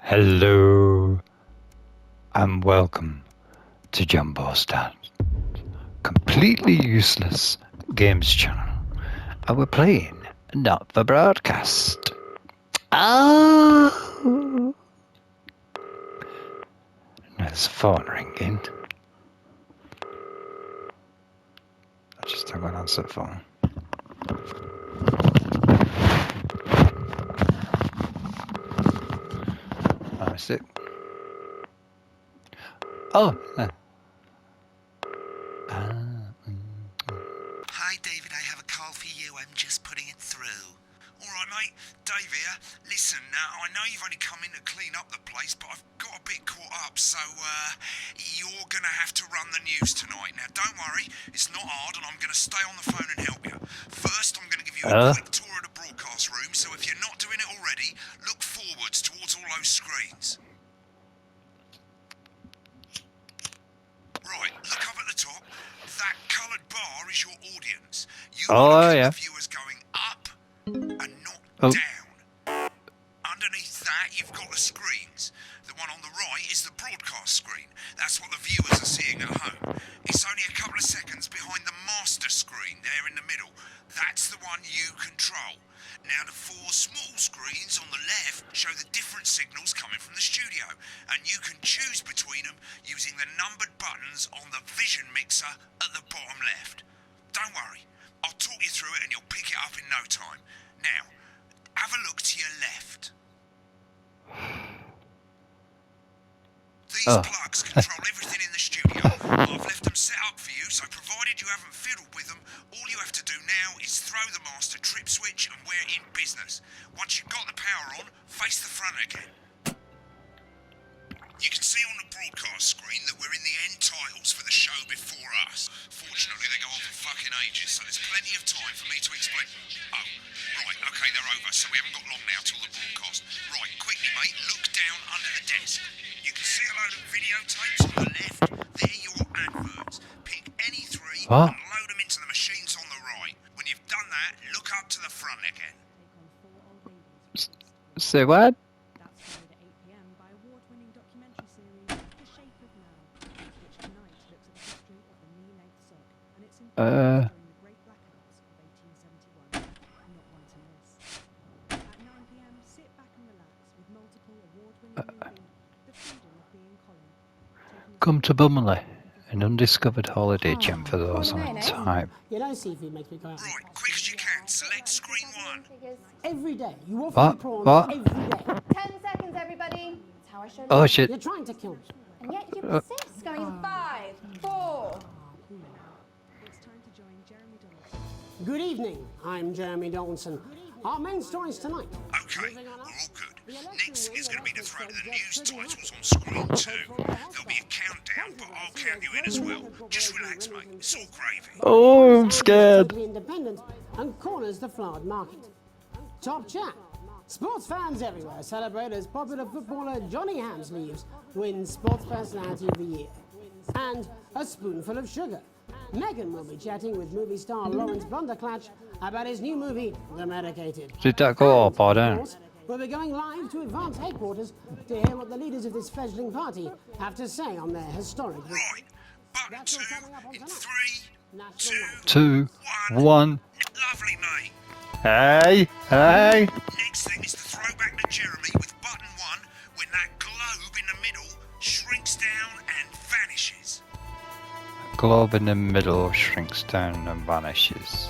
Hello and welcome to Jumbo Stat, completely useless games channel, and we're playing not for broadcast. Oh, there's a phone ringing. I just don't want to answer the phone. Oh, is it? Oh. Hi, David, I have a call for you. I'm just putting it through. All right, mate. Dave here. Listen, I know you've only come in to clean up the place, but I've got a bit caught up, so you're going to have to run the news tonight. Now, don't worry. It's not hard, and I'm going to stay on the phone and help you. First, I'm going to give you a quick tour of the broadcast room, so if you're not doing it already, look forwards towards all those screens. Right, look up at the top. That coloured bar is your audience. You want to keep the viewers going up and not down. Underneath that, you've got the screens. The one on the right is the broadcast screen. That's what the viewers are seeing at home. It's only a couple of seconds behind the master screen there in the middle. That's the one you control. Now, the four small screens on the left show the different signals coming from the studio, and you can choose between them using the numbered buttons on the vision mixer at the bottom left. Don't worry, I'll talk you through it and you'll pick it up in no time. Now, have a look to your left. These plugs control everything in the studio. I've left them set up for you, so provided you haven't fiddled with them, all you have to do now is throw the master trip switch and we're in business. Once you've got the power on, face the front again. You can see on the broadcast screen that we're in the end titles for the show before us. Fortunately, they go on for fucking ages, so there's plenty of time for me to explain. Oh, right, okay, they're over, so we haven't got long now till the broadcast. Right, quickly, mate, look down under the desk. You can see a load of videotapes on the left. They're your adverts. Pick any three and load them into the machines on the right. When you've done that, look up to the front again. Say what? Come to Bumley, an undiscovered holiday gem for those on time. You know, seafood makes me go out. Right, quick as you can. Select screen one. Every day. You offer me prawns every day. 10 seconds, everybody. That's how I show Oh shit. You're trying to kill me. And yet you persist. Going 5, 4. Good evening. I'm Jeremy Donaldson. Our main stories tonight. Okay, we're all good. Next is going to be the throw to the news titles on screen 2. There'll be a countdown, but I'll count you in as well. Just relax, mate. It's all gravy. Oh, I'm scared. Independent and corners the flowered market. Top chat. Sports fans everywhere celebrate as popular footballer Johnny Hamsleeves wins Sports Personality of the Year. And a spoonful of sugar. Meghan will be chatting with movie star Lawrence Blunderclatch about his new movie, The Medicated. Did that go up or down? We'll be going live to Advance headquarters to hear what the leaders of this fledgling party have to say on their historic... Right, button 2 in 3, 2, 1. Lovely, mate. Hey, hey. Next thing is the throwback to Jeremy with button 1 when that globe in the middle shrinks down and vanishes. Globe in the middle shrinks down and vanishes.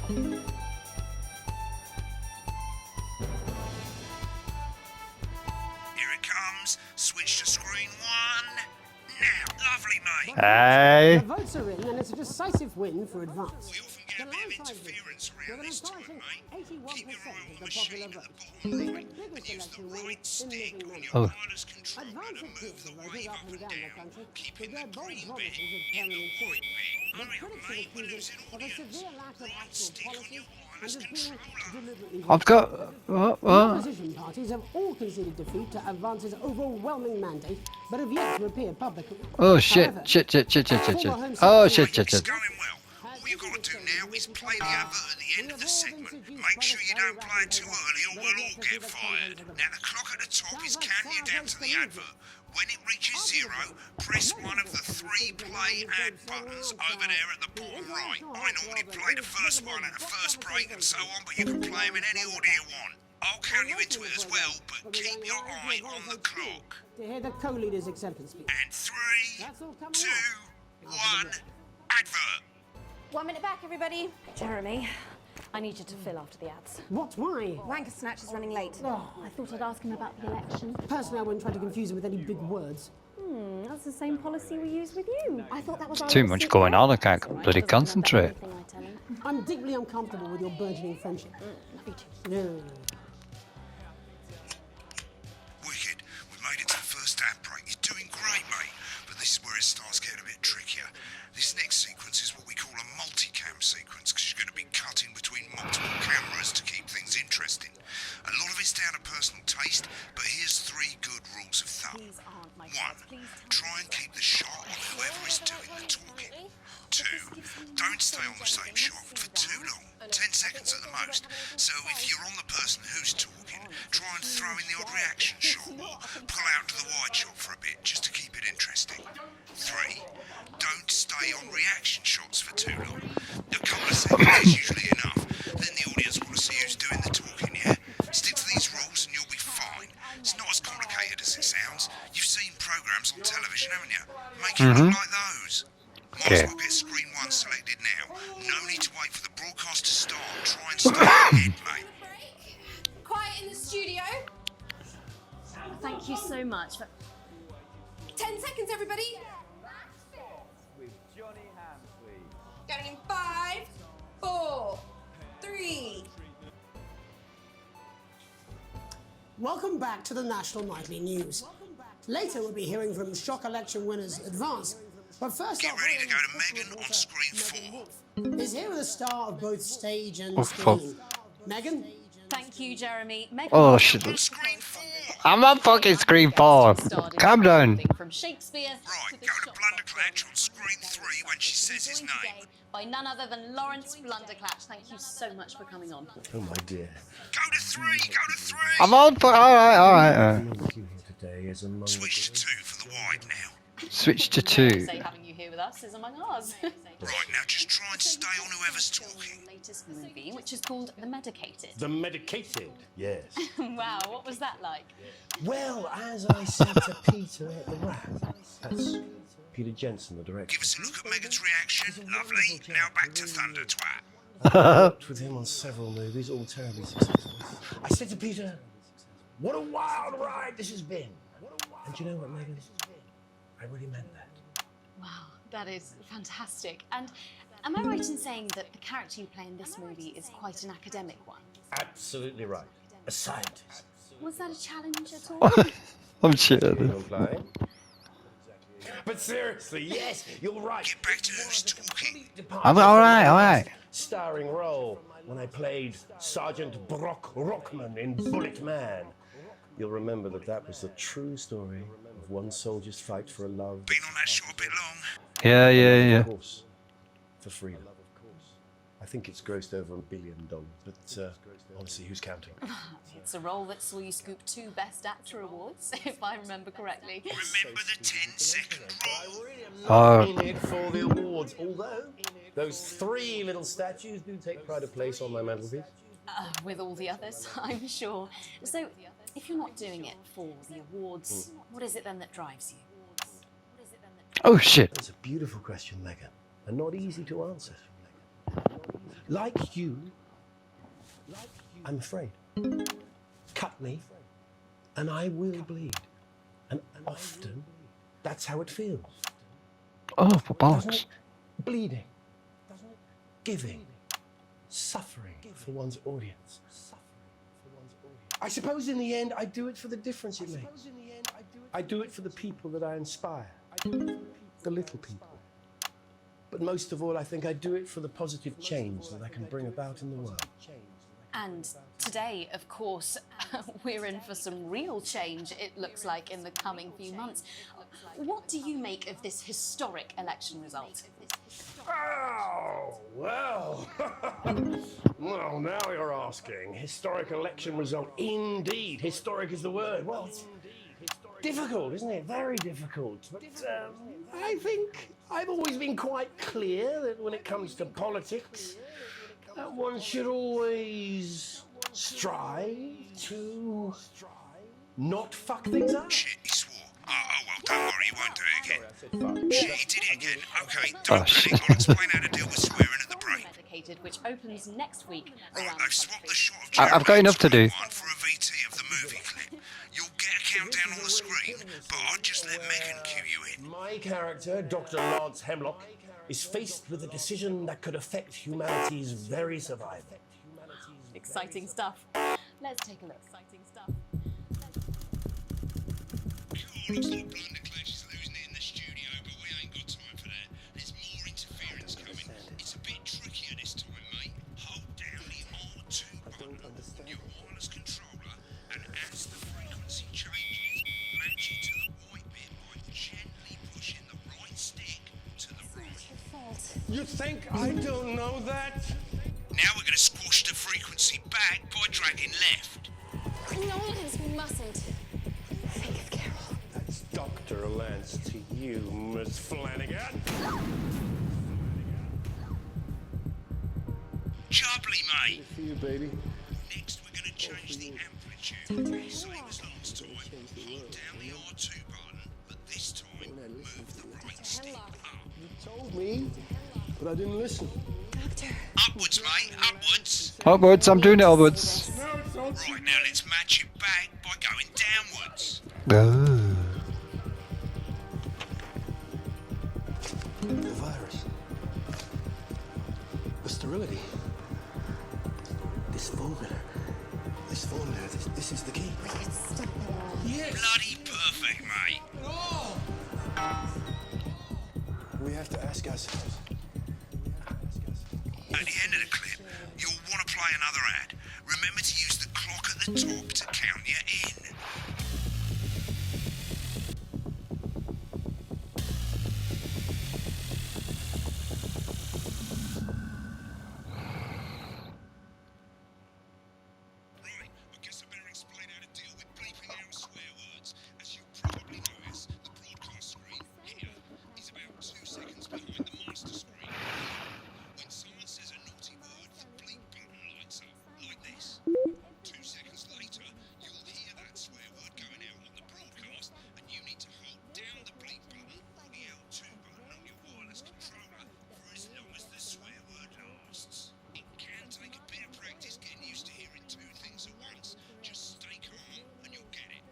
Here it comes. Switch to screen 1. Now, lovely, mate. Hey. The votes are in and it's a decisive win for Advance. We often get a bit of interference around this time, mate. Keep your eye on the machine at the bottom right and use the right stick on your wireless controller to move the wave up and down, keeping the green bit in the white bit. Hurry up, mate, we're losing audience. Right stick on your wireless controller. I've got... What? Opposition parties have all conceded defeat to Advance's overwhelming mandate, but have yet to appear publicly. Oh shit, However, shit. Oh shit. It's going well. All you've got to do now is play the advert at the end of the segment. Make sure you don't play it too early or we'll all get fired. Now the clock at the top is counting you down to the advert. When it reaches 0, press one of the 3 play ad buttons over there at the bottom right. I normally play the first one at the first break and so on, but you can play them in any order you want. I'll count you into it as well, but keep your eye on the clock. To hear the co-leader's acceptance speech. And 3, 2, 1, advert. 1 minute back, everybody. Jeremy, I need you to fill after the ads. What? Why? Wanker Snatch is running late. Oh, I thought I'd ask him about the election. Personally, I wouldn't try to confuse him with any big words. That's the same policy we use with you. I thought that was our Too much secret. going on, I can't bloody concentrate. Anything I tell him. I'm deeply uncomfortable with your burgeoning friendship. No. Wicked. We made it to the first ad break. You're doing great, mate. But this is where it starts getting a bit trickier. This next sequence is what we call a multi-cam sequence, because you're going to be cutting between multiple cameras to keep things interesting. A lot of it's down to personal taste, but here's 3 good rules of thumb. 1. Try and keep the shot on whoever is doing the talking. 2. Don't stay on the same shot for too long, 10 seconds at the most. So if you're on the person who's talking, try and throw in the odd reaction shot or pull out to the wide shot for a bit just to keep it interesting. 3. Don't stay on reaction shots for too long. A couple of seconds is usually enough. Then the audience want to see who's doing the talking, yeah? Stick to these rules and you'll be fine. It's not as complicated as it sounds. You've seen programs on television, haven't you? Make it look like those. Might as well get screen 1 selected now. No need to wait for the broadcast to start. Try and stay ahead, mate. Quiet in the studio. Thank you so much. 10 seconds, everybody. Going in 5, 4, 3. Welcome back to the National Nightly News. Later, we'll be hearing from shock election winners Advance. But first, Get ready to go to Megan on screen 4. Is here with a star of both stage and fuck. screen. Megan? Thank you, Jeremy. Megan Oh, shit. Screen 4. I'm on fucking screen 4. Calm down. From Shakespeare Right, to the go to shop Blunderclatch on screen 3 when she says his joined name. today by none other than Lawrence Blunderclatch. Thank you so much for coming on. Oh my dear. Go to 3, go to 3. I'm on for. Alright. The queue here today is among Switch to 2 for the wide now. Switch to 2. Say having you here with us is among ours. Right, now just try and stay on whoever's talking. Latest movie, which is called The Medicated. the medicated. Yes. Wow, what was that like? Well, as I said to Peter at the Rat, that's Peter Jensen, the director. Give us a look at Megan's reaction. Lovely. Now back to Thunder Twat. I worked with him on several movies, all terribly successful. I said to Peter, "What a wild ride this has been." And you know what, Megan? I really meant that. Wow, that is fantastic. And am I right in saying that the character you play in this movie is quite an academic one? Absolutely right. A scientist. Was that a challenge at all? I'm shit. Implying. But seriously, yes, you're right. Get back to who's talking. I'm alright. Starring role when I played Sergeant Brock Rockman in Bullet Man. You'll remember that was the true story of one soldier's fight for a love. Been on that show a bit long. Yeah. Of course, for freedom. I think it's grossed over $1 billion, but honestly, who's counting? It's a role that saw you scoop 2 Best Actor awards, if I remember correctly. Remember the 10-second rule. Oh, In it for the awards, although those 3 little statues do take pride of place on my mantelpiece. With all the others, I'm sure. So, if you're not doing it for the awards, what is it then that drives you? oh shit. That's a beautiful question, Megan, and not easy to answer. Like you, I'm afraid. Cut me, and I will bleed. And often, that's how it feels. Oh, for Doesn't bollocks. it? Bleeding. Giving. Suffering for one's audience. I suppose in the end, I do it for the difference it makes. I do it for the people that I inspire. The little people. But most of all, I think I do it for the positive change that I can bring about in the world. And today, of course, we're in for some real change, it looks like, in the coming few months. What do you make of this historic election result? Oh, well. Well, now you're asking. Historic election result. Indeed. Historic is the word. Well, it's difficult, isn't it? Very difficult. But I think I've always been quite clear that when it comes to politics, one should always strive to not fuck things up. Shit, he swore. Oh, well, don't worry, he won't do it again. Shit, he did it again. Okay, don't panic. I'll explain how to deal with swearing at the break. Which opens next week. I've swapped the shot of I've got enough to do. for a VT of the movie clip. You'll get a countdown on the screen, but I'll just let Megan cue you in. My character, Dr. Lance Hemlock, is faced with a decision that could affect humanity's very survival. Exciting stuff. Let's take a look. Exciting stuff. Cool, looks like Blunderclash is losing it in the studio, but we ain't got time for that. There's more interference coming. It's a bit trickier this time, mate. Hold down the R2 button on your wireless controller, and as the frequency changes, match it to the white bit by gently pushing the right stick to the right. You think I don't know that? Now we're going to squash the frequency back by dragging left. Nolans, we mustn't. Think of Carol. That's Dr. Lance to you, Miss Flanagan. Jubbly, mate. For you, baby. Next, we're going to change the amplitude. Same as last time. Hold down the R2 button, but this time, move the right stick up. You told me, but I didn't listen. Doctor. Upwards, mate, upwards. Upwards, I'm doing it upwards. Right, now let's match it back by going downwards. Oh. The virus. The sterility. This formula. This is the key. Yes. Bloody perfect, mate. We have to ask ourselves. At the end of the clip, you'll want to play another ad. Remember to use the clock at the top to count you in. Right, I guess I better explain how to deal with bleeping out swear words. As you probably notice, the broadcast screen here is about 2 seconds behind the master screen. When someone says a naughty word, the bleep button lights up, like this. 2 seconds later, you'll hear that swear word going out on the broadcast, and you need to hold down the bleep button or the L2 button on your wireless controller for as long as the swear word lasts. It can take a bit of practice getting used to hearing 2 things at once. Just stay calm and you'll get it.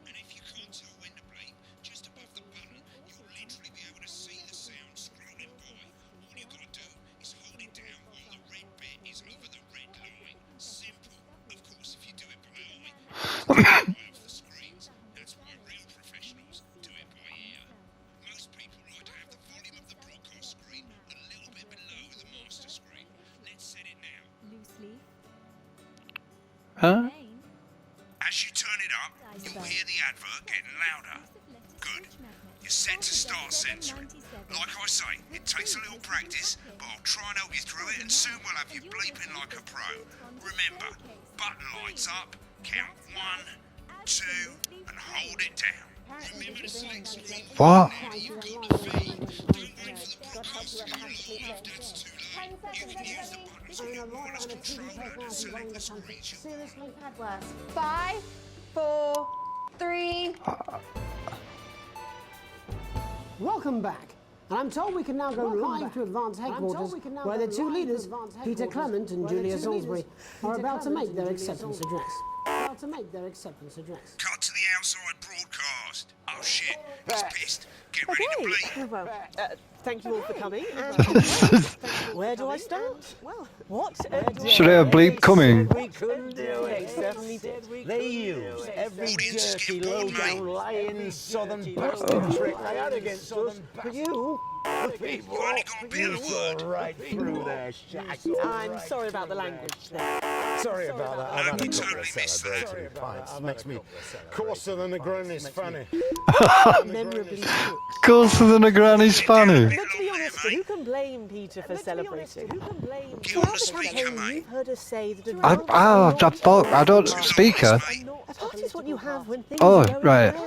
And if you can't tell when to bleep, just above the button, you'll literally be able to see the sound scrolling by. All you've got to do is hold it down while the red bit is over the red line. Simple. Of course, if you do it by eye, you have to do it off the screens. That's why real professionals do it by ear. Most people like to have the volume of the broadcast screen a little bit below the master screen. Let's set it now. Loosely. Huh? As you turn it up, you'll hear the advert getting louder. Good. You're set to start censoring. Like I say, it takes a little practice, but I'll try and help you through it, and soon we'll have you bleeping like a pro. Remember, button lights up, count 1, 2, and hold it down. Remember to select screen What? now that you've got the feed. Don't wait for the broadcast to go live, that's too late. You can use the buttons on your wireless controller to select the screens you want. Seriously, had worse. 5, 4, 3. Welcome back. And I'm told we can now go live to Advance Headquarters, where the 2 leaders, Peter Clement and Julia Salisbury, are about to make their acceptance address. Cut to the outside broadcast. Oh shit, he's pissed. Get ready to bleep. Well, thank you all for coming. Where do I start? Well, what? Should I have bleep coming? We couldn't do it. Certainly did. They used every Audience is dirty, getting bored, low-down, mate. lying southern bastard trick they had against us. But you, the people, You only got a bit you of saw word. right through their shack. I'm sorry about the language there. Sorry about that. I've had We a couple totally of missed that. celebratory pints. Makes me coarser than a granny's fanny. Memorably cooked. Closer than a granny's fanny. But to be honest, mate. Who can blame Peter for celebrating? Get on the Throughout the speaker, campaign, mate. you've heard us say that I don't speaker. a party is what you have when things Oh, are going right. well.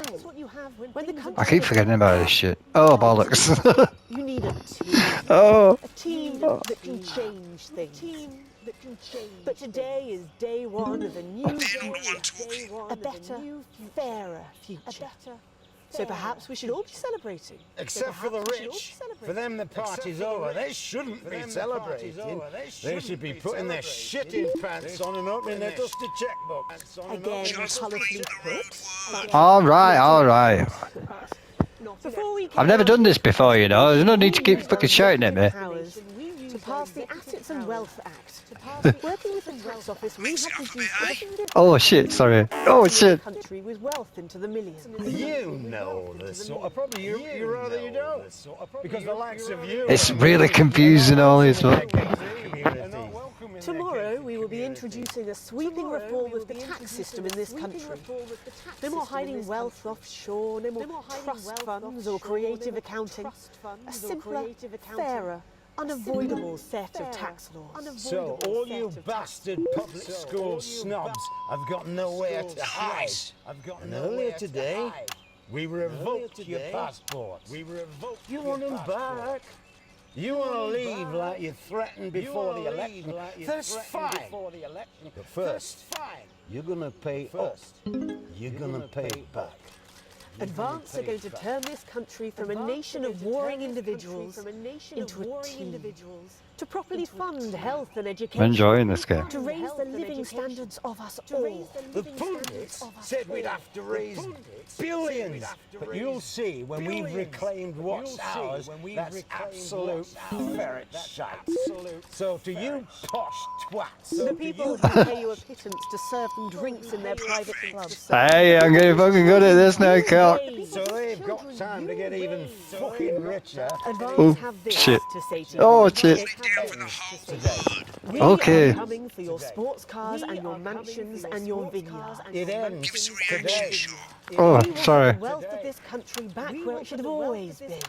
When the I country keep forgetting about this shit. Oh, bollocks. You need a team. Oh. A team that can change things. But today is day one of a new They're not the one talking. a better, fairer future. So perhaps we should all be celebrating. Except for the rich. For them, the party's over. They shouldn't be celebrating. They should be putting their shitting pants on and opening their dusty checkbook. Again, Just colourfully please the put. All right. Before we I've never done this before, you know. There's no need to keep fucking shouting at me. powers to pass the Assets and Wealth Act. Working with the tax office, we have reduced Oh shit, sorry. Oh shit. country with wealth into the millions. You know this sort of problem. You rather you don't. Because the likes of you... It's really confusing, all this. Look. Tomorrow we will be introducing a sweeping reform of the tax system in this country. No more hiding wealth offshore, no more trust funds or creative accounting. A simpler, fairer, unavoidable set of tax laws. So all you bastard public school snobs have got nowhere to hide. And earlier today, we revoked your passport. You want them back? You want to leave like you threatened before the election? That's fine. But first, you're going to pay up. You're going to pay back. Advance are going to turn this country from a nation of warring individuals into a team. To properly fund health and education. I'm enjoying this game. To raise the living standards of us all. The pundits said we'd have to raise billions, but you'll see when we've reclaimed what's ours, that's absolute ferret shite. So to you posh twats, The people who pay you a pittance to serve them drinks in their private clubs. Hey, I'm getting fucking good at this now, cock. so they've got time to get even fucking richer. Advance Oh, have this shit. to say to you. Oh shit. Down for the whole word. We Okay. are coming for your sports cars and your mansions and your vineyards. It ends Give us a reaction today. shot. Oh, We want sorry. the wealth of this country back where it should have always been.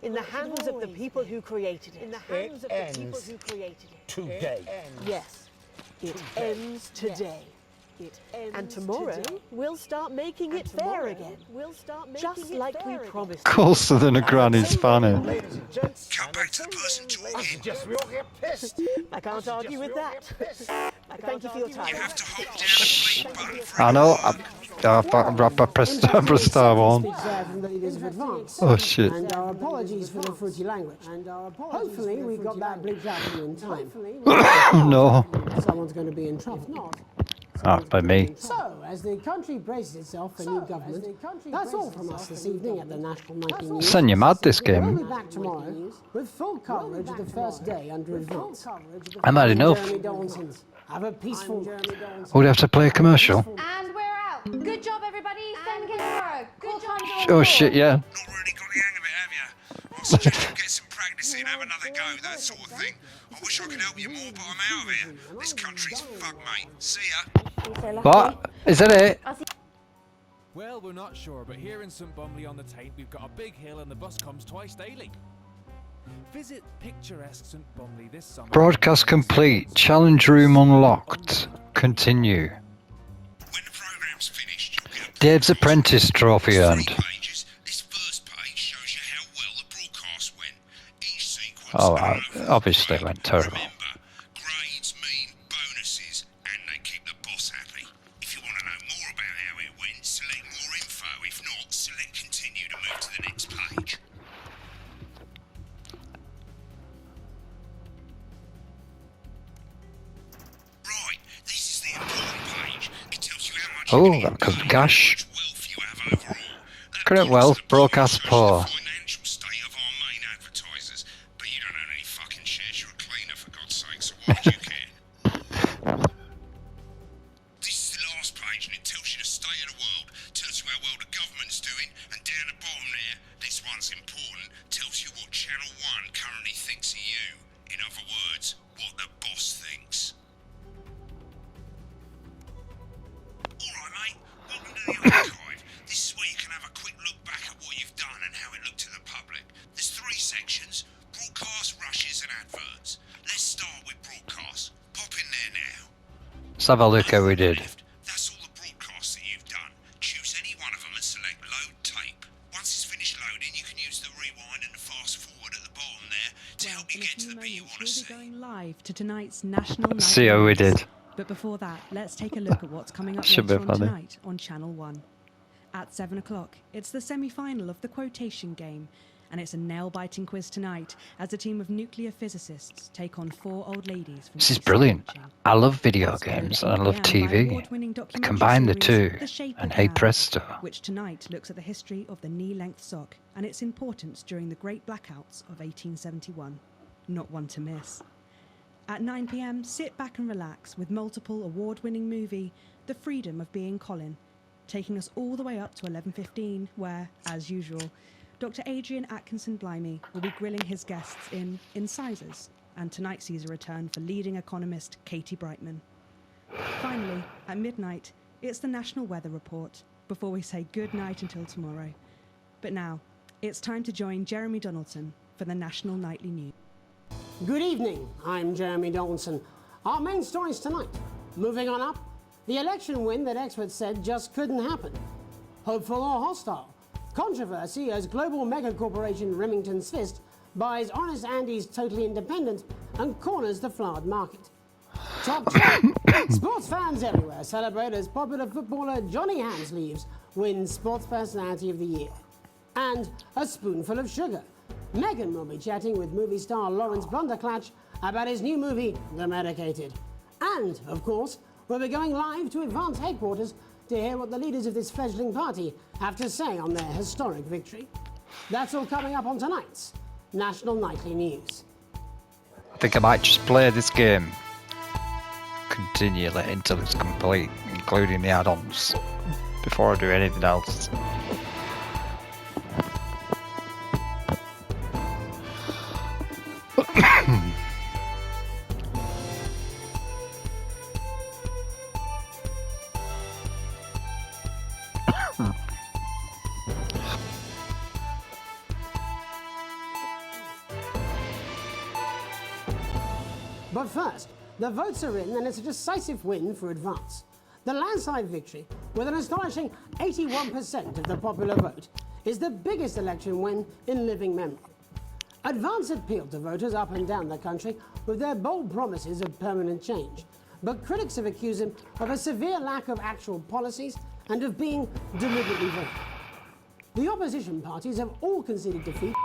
In the hands of the people who created it. It ends today. Yes, it ends today. And tomorrow, we'll start making it fair again. Just like we promised. Closer than a granny's fanny. Ladies and gents, Cut back to the person I talking. suggest we all get pissed. I can't argue with that. Thank you for your time. You have to hold down the bleep button for I know. I pressed star one. Speaks from the leaders of Advance. Oh shit. And our apologies for the fruity language. Hopefully we got that bleeped out for you in time. No. Someone's going to be in trouble. Ah, by me. So, as the country braces itself for new government, that's all from us this evening at the National Nightly News. Son, you mad this We'll game? be back tomorrow with full coverage of the first day under Advance. I'm had enough. Jeremy Dawson, have a peaceful... Would have to play a commercial? And we're out. Good job, everybody. Send again tomorrow. Good time. Oh shit, yeah. not really got the hang of it, have you? I suggest you get some practice in, have another go, that sort of thing. I wish I could help you more, but I'm out of here. This country's fucked, mate. See ya. What? Is that it? Well, we're not sure, but here in St Bumley on the Taint, we've got a big hill and the bus comes twice daily. Visit picturesque St Bumley this summer. Broadcast complete. Challenge room unlocked. Continue. When the programme's finished, you'll get a Dave's Apprentice trophy earned. 3 pages. This first page shows you how well the broadcast went. Each sequence... Oh, over. obviously it went terrible. Remember, grades mean bonuses, and they keep the boss happy. If you want to know more about how it went, select more info. If not, select continue to move to the next page. Right, this is the important page. It tells you how much Oh, you can that could earn, gash. how much wealth you have overall. That Current gives wealth, the broadcast shows poor. the financial state of our main advertisers. But you don't own any fucking shares. You're a cleaner, for God's sake, so why would you care? This is the last page, and it tells you the state of the world. Tells you how well the government's doing, and down the bottom there, this one's important, tells you what Channel 1 currently thinks of you. In other words, what the boss thinks. Alright, mate, welcome to the archive. This is where you can have a quick look back at what you've done and how it looked to the public. There's 3 sections: broadcast Let's have a look how we did. That's all the broadcasts that you've done. Choose any one of them and select load tape. Once it's finished loading, you can use the rewind and the fast forward at the bottom there to help you get to the bit you want to see. Going live to tonight's national night. See how we did. But before that, let's take a look at what's coming up Should be later on funny. tonight on Channel 1. At 7 o'clock, it's the semi-final of the quotation game, and it's a nail-biting quiz tonight as a team of nuclear physicists take on 4 old ladies from This is space brilliant. launching. I love video games and I love TV. Combine the two, and hey presto. Which tonight looks at the history of the knee-length sock and its importance during the Great Blackouts of 1871. Not one to miss. At 9 p.m, sit back and relax with multiple award-winning movie The Freedom of Being Colin, taking us all the way up to 11:15, where, as usual, Dr. Adrian Atkinson-Blimey will be grilling his guests in Incisors, and tonight sees a return for leading economist Katie Brightman. Finally, at midnight, it's the National Weather Report, before we say good night until tomorrow. But now, it's time to join Jeremy Donaldson for the National Nightly News. Good evening, I'm Jeremy Donaldson. Our main stories tonight. Moving on up, the election win that experts said just couldn't happen. Hopeful or hostile? Controversy as global megacorporation Remington Fist buys Honest Andy's Totally Independent and corners the flowered market. Top 10. Sports fans everywhere celebrate as popular footballer Johnny Hansleaves wins Sports Personality of the Year. And a spoonful of sugar. Meghan will be chatting with movie star Lawrence Blunderclatch about his new movie, The Medicated. And, of course, we'll be going live to Advance headquarters to hear what the leaders of this fledgling party have to say on their historic victory. That's all coming up on tonight's National Nightly News. I think I might just play this game continually until it's complete, including the add-ons, before I do anything else. But first, the votes are in and it's a decisive win for Advance. The landslide victory, with an astonishing 81% of the popular vote, is the biggest election win in living memory. Advance appealed to voters up and down the country with their bold promises of permanent change. But critics have accused him of a severe lack of actual policies and of being deliberately voted. The opposition parties have all conceded defeat,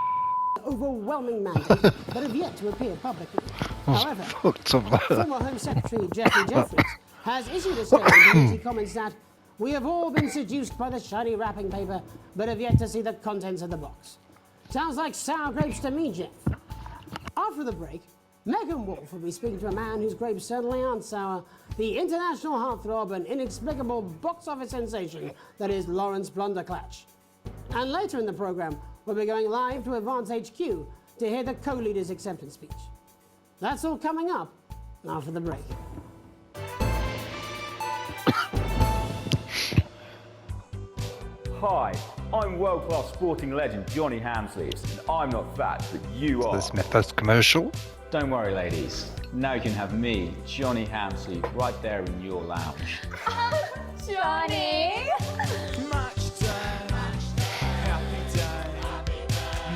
overwhelming mandate that have yet to appear publicly. However, former Home Secretary Geoffrey Jeffries has issued a statement in which he comments that we have all been seduced by the shiny wrapping paper, but have yet to see the contents of the box. Sounds like sour grapes to me, Jeff. After the break, Megan Wolf will be speaking to a man whose grapes certainly aren't sour, the international heartthrob and inexplicable box office sensation that is Lawrence Blunderclatch. And later in the programme, we'll be going live to Advance HQ to hear the co-leader's acceptance speech. That's all coming up after the break. Hi, I'm world-class sporting legend Johnny Hansleaves, and I'm not fat, but you are. This is my first commercial. Don't worry, ladies. Now you can have me, Johnny Hansleaves, right there in your lounge. Johnny! Match day, happy day.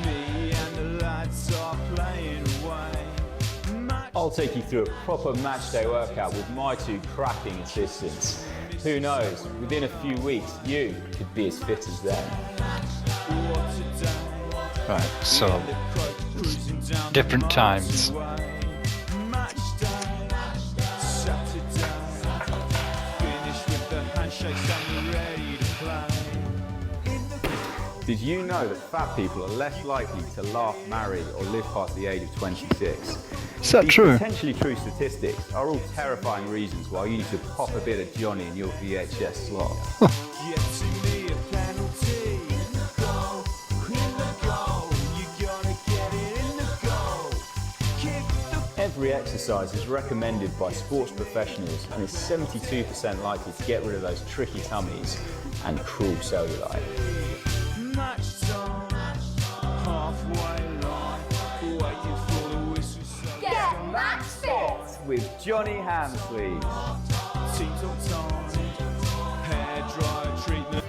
Me and the lads are playing away. I'll take you through a proper match day workout with my 2 cracking assistants. Who knows, within a few weeks, you could be as fit as them. Right, so different times. Did you know that fat people are less likely to laugh, marry, or live past the age of 26? Is that These true? potentially true statistics are all terrifying reasons why you need to pop a bit of Johnny in your VHS slot. Every exercise is recommended by sports professionals and is 72% likely to get rid of those tricky tummies and cruel cellulite. Get match fit! With Johnny Hansleaves. T-shirts on, hair dry treatment.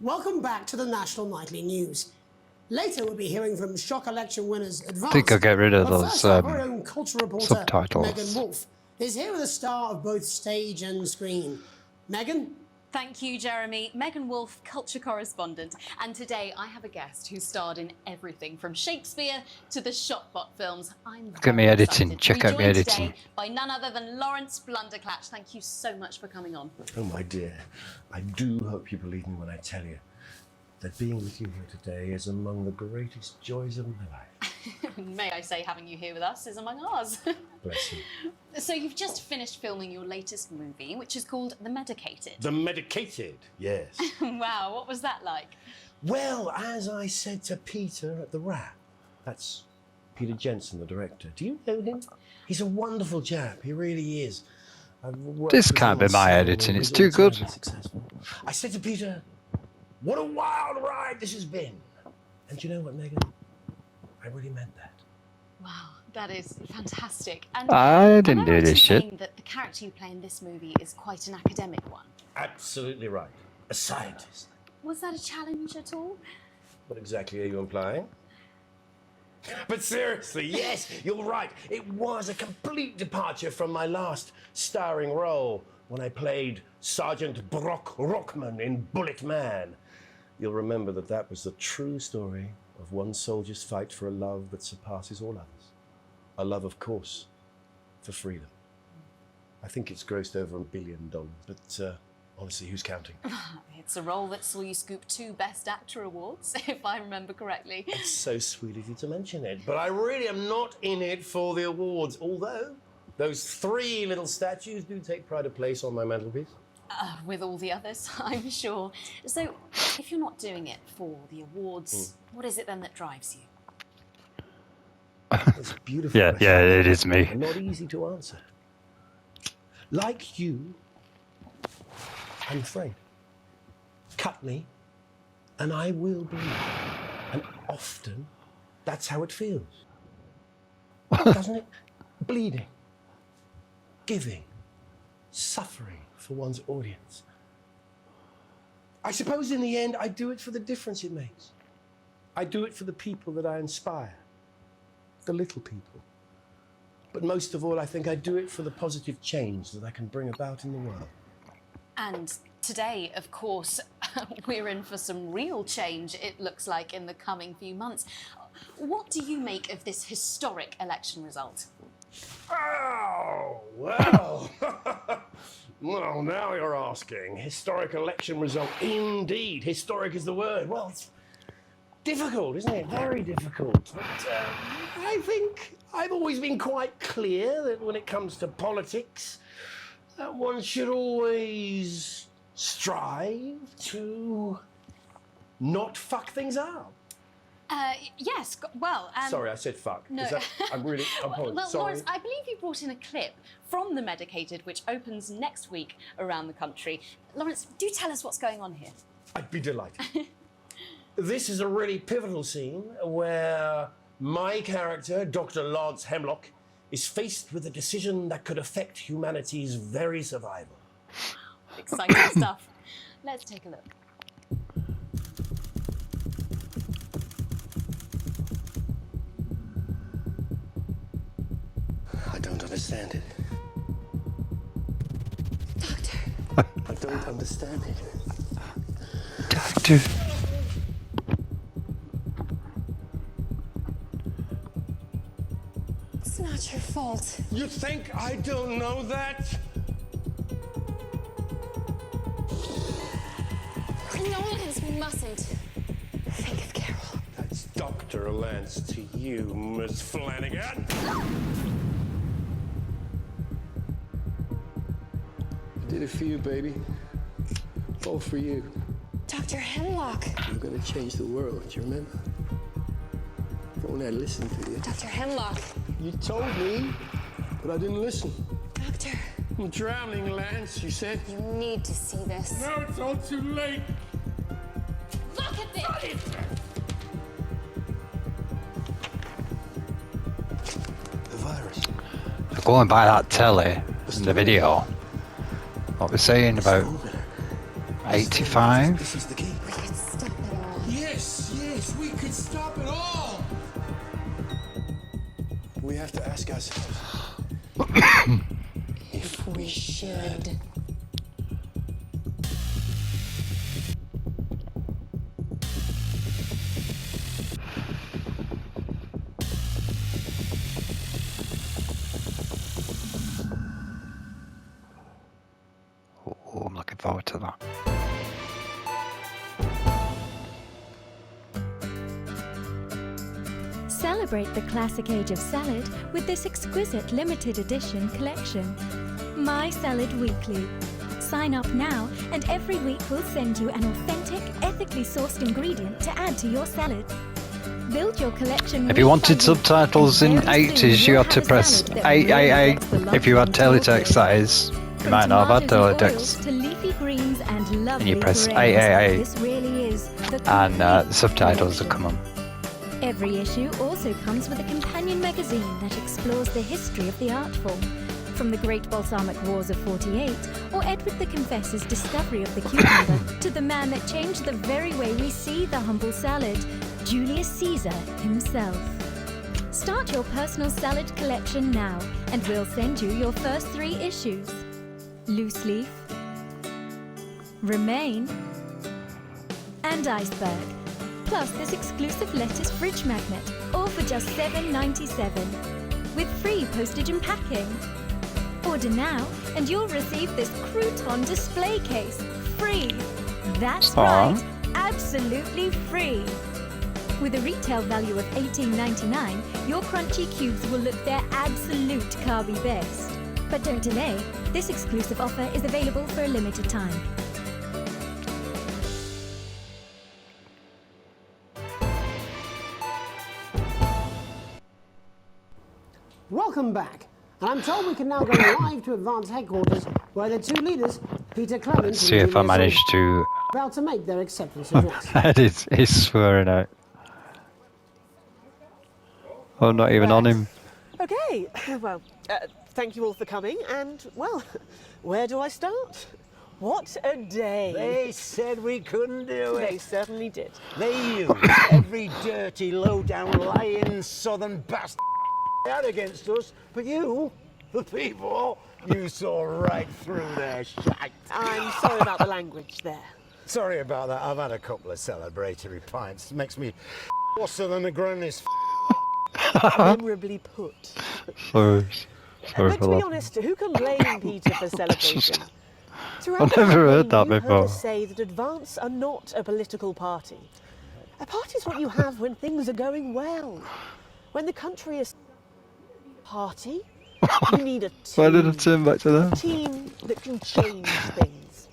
Welcome back to the National Nightly News. Later, we'll be hearing from shock election winners Advance. I think I'll get rid of But those first, our very own culture reporter, subtitles. Megan Wolfe, is here with a star of both stage and screen. Megan? Thank you, Jeremy. Megan Wolfe, culture correspondent. And today I have a guest who starred in everything from Shakespeare to the Shotbot films. I'm Look at me editing. Check out me joined editing. today by none other than Lawrence Blunderclatch. Thank you so much for coming on. Oh, my dear. I do hope you believe me when I tell you that being with you here today is among the greatest joys of my life. May I say, having you here with us is among ours. Bless you. So you've just finished filming your latest movie, which is called The Medicated. The Medicated, yes. Wow, what was that like? Well, as I said to Peter at the Wrap, that's Peter Jensen, the director. Do you know him? He's a wonderful chap. He really is. This can't be my editing. It's too good. Successful. I said to Peter, what a wild ride this has been. And you know what, Megan? I really meant that. Wow, that is fantastic. And I didn't do this saying shit. that the character you play in this movie is quite an academic one. Absolutely right. A scientist. Was that a challenge at all? What exactly are you implying? But seriously, yes, you're right. It was a complete departure from my last starring role when I played Sergeant Brock Rockman in Bullet Man. You'll remember that that was the true story of one soldier's fight for a love that surpasses all others. A love, of course, for freedom. I think it's grossed over $1 billion, but honestly, who's counting? It's a role that saw you scoop 2 Best Actor awards, if I remember correctly. It's so sweet of you to mention it, but I really am not in it for the awards, although those 3 little statues do take pride of place on my mantelpiece. With all the others, I'm sure. So, if you're not doing it for the awards, what is it then that drives you? It's beautiful. Yeah, it is me. And not easy to answer. Like you, I'm afraid. Cut me, and I will bleed. And often, that's how it feels. Doesn't it? Bleeding. Giving. Suffering for one's audience. I suppose in the end, I do it for the difference it makes. I do it for the people that I inspire. The little people. But most of all, I think I do it for the positive change that I can bring about in the world. And today, of course, we're in for some real change, it looks like, in the coming few months. What do you make of this historic election result? Oh, well. Well, now you're asking. Historic election result. Indeed. Historic is the word. Well, it's difficult, isn't it? Very difficult. But I think I've always been quite clear that when it comes to politics, one should always strive to not fuck things up. Yes, well... Sorry, I said fuck. No. I'm Well, sorry. Lawrence, I believe you brought in a clip from The Medicated, which opens next week around the country. Lawrence, do tell us what's going on here. I'd be delighted. This is a really pivotal scene where my character, Dr. Lance Hemlock, is faced with a decision that could affect humanity's very survival. Exciting stuff. Let's take a look. I don't understand it. Doctor. I don't understand it. Doctor. It's not your fault. You think I don't know that? Nolans, we mustn't think of Carol. That's Dr. Lance to you, Miss Flanagan. I did it for you, baby. All for you. Dr. Hemlock. I'm gonna change the world, do you remember? If only I listened to you. Dr. Hemlock. You told me, but I didn't listen. Doctor. I'm drowning, Lance, you said. You need to see this. No, it's all too late. Look at this! The virus. going by that telly in the video, what we're saying about 85? This is the key. We could stop it all. Yes, we could stop it all. We have to ask ourselves if we should. Oh, I'm looking forward to that. Celebrate the classic age of salad with this exquisite limited edition collection. My Salad Weekly. Sign up now and every week we'll send you an authentic, ethically sourced ingredient to add to your salad. Build your collection. If you wanted subtitles in 80s, you had to press 888. If you had teletext, that is. You might not have had teletext. To leafy greens and lovely And you press grains. 888. This really is the And the subtitles will come on. Every issue also comes with a companion magazine that explores the history of the art form, from the Great Balsamic Wars of 48, or Edward the Confessor's discovery of the cucumber, to the man that changed the very way we see the humble salad, Julius Caesar himself. Start your personal salad collection now, and we'll send you your first 3 issues. Loose Leaf, Remain, and Iceberg. Plus this exclusive lettuce fridge magnet, all for just $7.97, with free postage and packing. Order now, and you'll receive this crouton display case, free. That's right, absolutely free. With a retail value of $18.99, your crunchy cubes will look their absolute carby best. But don't delay, this exclusive offer is available for a limited time. Welcome back. And I'm told we can now go live to Advance Headquarters, where the 2 leaders, Peter Clement Let's see if I manage to. about to make their acceptance address. He's swearing out. Oh, not even on him. Okay, well, thank you all for coming, and, well, where do I start? What a day. They said we couldn't do it. They certainly did. They used every dirty, low-down, lying southern bastard they had against us, but you, the people, you saw right through their shite. I'm sorry about the language there. Sorry about that. I've had a couple of celebratory pints. It makes me worse than a granny's Memorably put. Sorry But for to be that. honest, who can blame Peter for celebrating? I've never heard that you before. Heard us say that Advance are not a political party. A party is what you have when things are going well. When the country is party, you need a team. Why did I turn back to that? A team that can change things.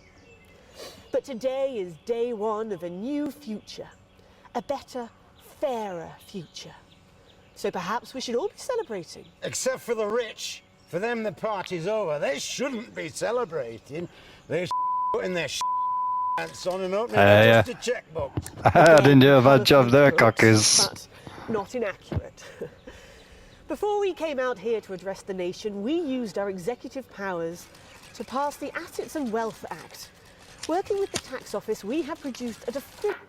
But today is day 1 of a new future. A better, fairer future. So perhaps we should all be celebrating. Except for the rich. For them, the party's over. They shouldn't be celebrating. They should be putting their pants on and opening yeah. just a checkbook. I didn't do a bad job there, cockers. But not inaccurate. Before we came out here to address the nation, we used our executive powers to pass the Assets and Wealth Act. Working with the tax office, we have produced a definitive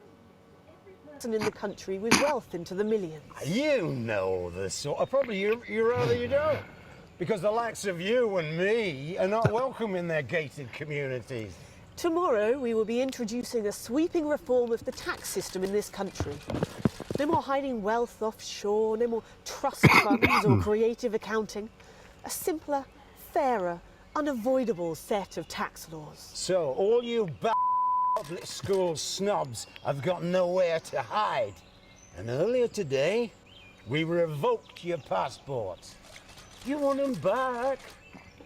person in the country with wealth into the millions. You know the sort of, probably you rather you don't. Because the likes of you and me are not welcome in their gated communities. Tomorrow we will be introducing a sweeping reform of the tax system in this country. No more hiding wealth offshore, no more trust funds or creative accounting. A simpler, fairer, unavoidable set of tax laws. So all you public school snobs have got nowhere to hide. And earlier today, we revoked your passports. You want them back?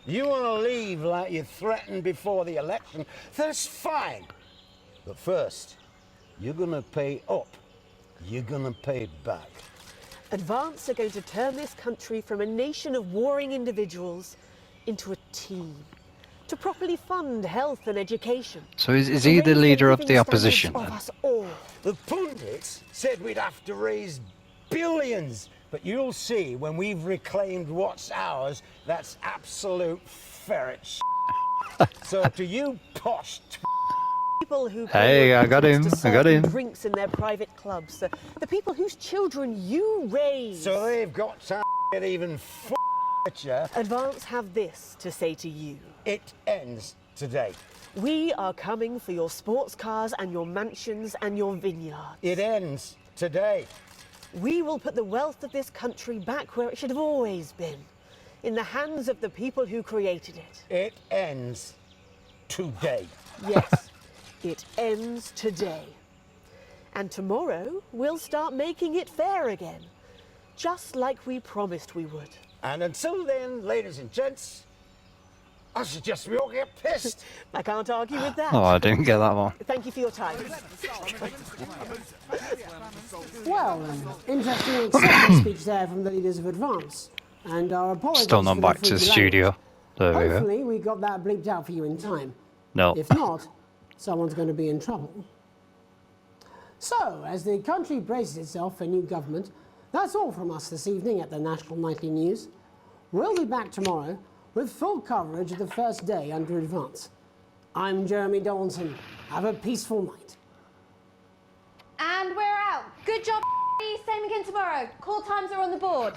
You want to leave like you threatened before the election? That's fine. But first, you're going to pay up. You're going to pay back. Advance are going to turn this country from a nation of warring individuals into a team. To properly fund health and education. So is he the leader of the opposition of then? us all. The pundits said we'd have to raise billions But you'll see when we've reclaimed what's ours, that's absolute ferret shit. So to you posh people who Hey, I got him. I got him. Drinks in their private clubs, the people whose children you raise. So they've got time to get even richer. Advance have this to say to you. It ends today. We are coming for your sports cars and your mansions and your vineyards. It ends today. We will put the wealth of this country back where it should have always been, in the hands of the people who created it. It ends today. Yes, it ends today. And tomorrow, we'll start making it fair again, just like we promised we would. And until then, ladies and gents, I suggest we all get pissed. I can't argue with that. Oh, I didn't get that one. Thank you for your time. Well, interesting acceptance speech there from the leaders of Advance. And our apologies Still not for back the to the freaky studio. There we go. Hopefully we got that bleeped out for you in time. No. If not, someone's going to be in trouble. So, as the country braces itself for new government, that's all from us this evening at the National Nightly News. We'll be back tomorrow with full coverage of the first day under Advance. I'm Jeremy Donaldson. Have a peaceful night. And we're out. Good job. Same again tomorrow. Call times are on the board.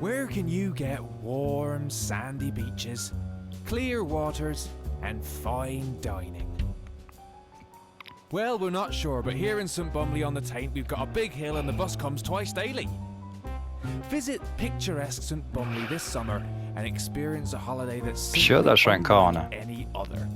Where can you get warm, sandy beaches, clear waters, and fine dining? Well, we're not sure, but here in St Bumley on the Taint, we've got a big hill and the bus comes twice daily. Visit picturesque St Bumley this summer and experience a holiday that's Sure, that's round corner. any other.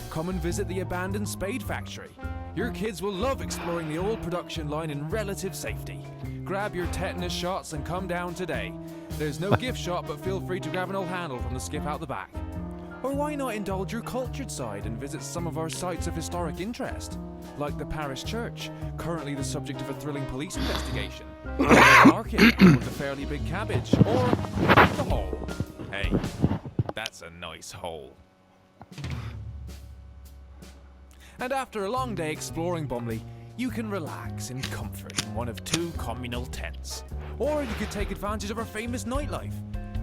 Come and visit the abandoned spade factory. Your kids will love exploring the old production line in relative safety. Grab your tetanus shots and come down today. There's no gift shop, but feel free to grab an old handle from the skip out the back. Or why not indulge your cultured side and visit some of our sites of historic interest, like the parish church, currently the subject of a thrilling police investigation, or the market with a fairly big cabbage, or the hole. Hey, that's a nice hole. And after a long day exploring Bumley, you can relax in comfort in one of 2 communal tents. Or you could take advantage of our famous nightlife.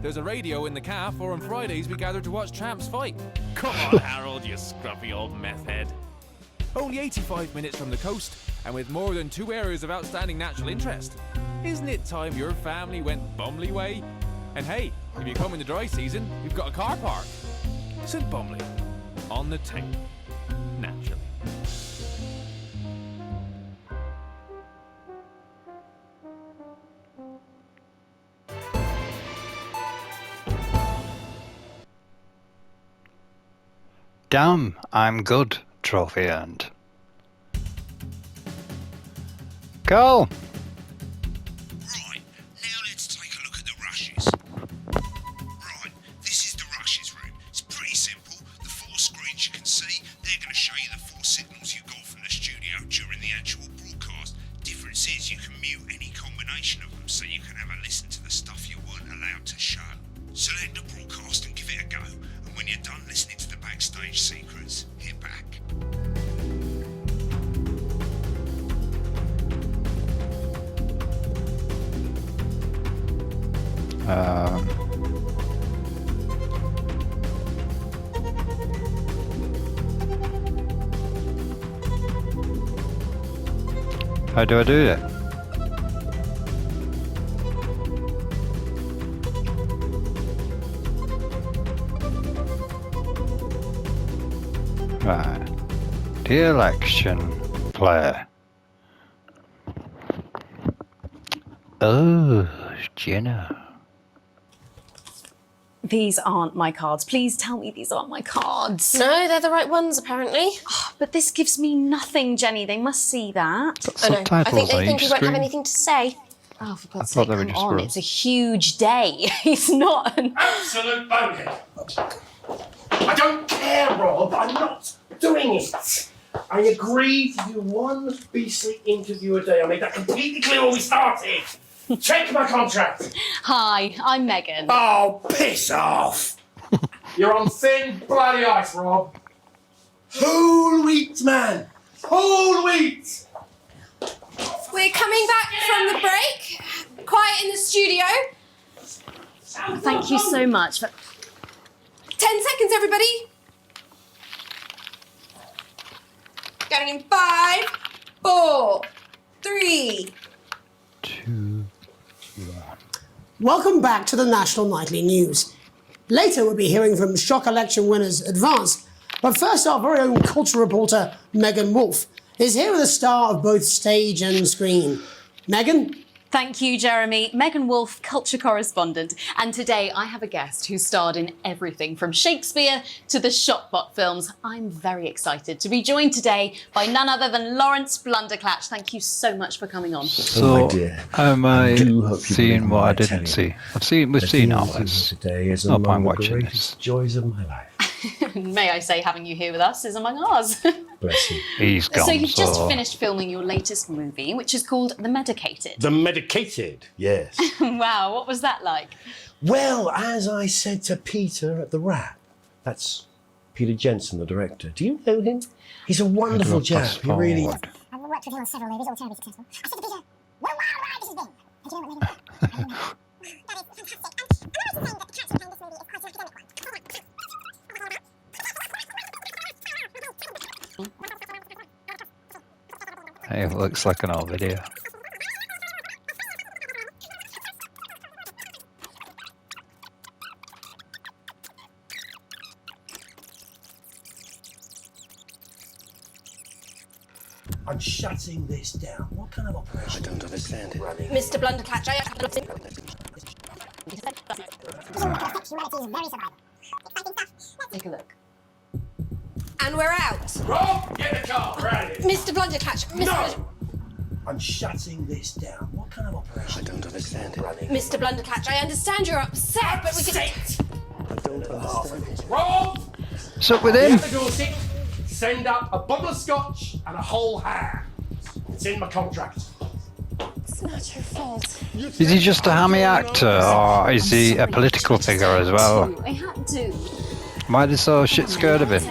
There's a radio in the calf, or on Fridays we gather to watch tramps fight. Come on, Harold, you scruffy old meth head. Only 85 minutes from the coast, and with more than 2 areas of outstanding natural interest. Isn't it time your family went Bumley way? And hey, if you come in the dry season, we've got a car park. St Bumley, on the Taint, naturally. Damn, I'm good. Trophy earned. Go! Right, now let's take a look at the rushes. Right, this is the rushes room. It's pretty simple. The 4 screens you can see, they're going to show you the 4 signals you got from the studio during the actual broadcast. Difference is you can mute any combination of them, so you can have a listen to the stuff you weren't allowed to show. Select the broadcast and give it a go, and when you're done listening to the backstage secrets, hit back. How do I do that? Right. The election player. Oh, Jenna. These aren't my cards. Please tell me these aren't my cards. No, they're the right ones, apparently. Oh, but this gives me nothing, Jenny. They must see that. Oh no, I think they on think each we won't have screen. anything to say. Oh, for God's thought sake, they were come just on. rules. It's a huge day. It's not an... Absolute bonehead. I don't care, Rob. I'm not doing it. I agreed to do 1 beastly interview a day. I made that completely clear when we started. Check my contract. Hi, I'm Megan. Oh, piss off. You're on thin bloody ice, Rob. Whole wheat, man! Whole wheat! We're coming back from the break. Quiet in the studio. Thank you so much. 10 seconds, everybody. Going in 5, 4, 3. Welcome back to the National Nightly News. Later we'll be hearing from shock election winners Advance. But first our very own culture reporter Megan Wolfe is here with a star of both stage and screen. Megan? Thank you, Jeremy. Megan Wolfe, culture correspondent. And today I have a guest who starred in everything from Shakespeare to the Shotbot films. I'm very excited to be joined today by none other than Lawrence Blunderclatch. Thank you so much for coming on. So, am I seeing what I didn't see? We've seen all this. No point watching this. Joys of my life. May I say, having you here with us is among ours. Bless you. He's gone. So you've just finished filming your latest movie, which is called The Medicated. The Medicated, yes. Wow, what was that like? Well, as I said to Peter at the Wrap, that's Peter Jensen, the director. Do you know him? He's a wonderful chap. He really... I've worked with him on several movies, all terribly successful. I said to Peter, what a wild ride this has been. And do you know what made him that is fantastic. I'm always saying that the character behind this movie is quite an academic one. It looks like an old video. I'm shutting this down. What kind of operation? I don't understand it. Mr. Blunderclatch, Take a look. And we're out. Rob, get the car, ready. Mr. Blunderclatch, No! I'm shutting this down. What kind of operation? I don't understand it. Mr. Blunderclatch, I understand you're upset, but we can... I don't understand. Rob! What's up with him? Dorset, send up a bottle of scotch and a whole ham. It's in my contract. It's not your fault. Is he just a hammy actor, or is he a political figure as well? I had to. Why are they so shit scared of him?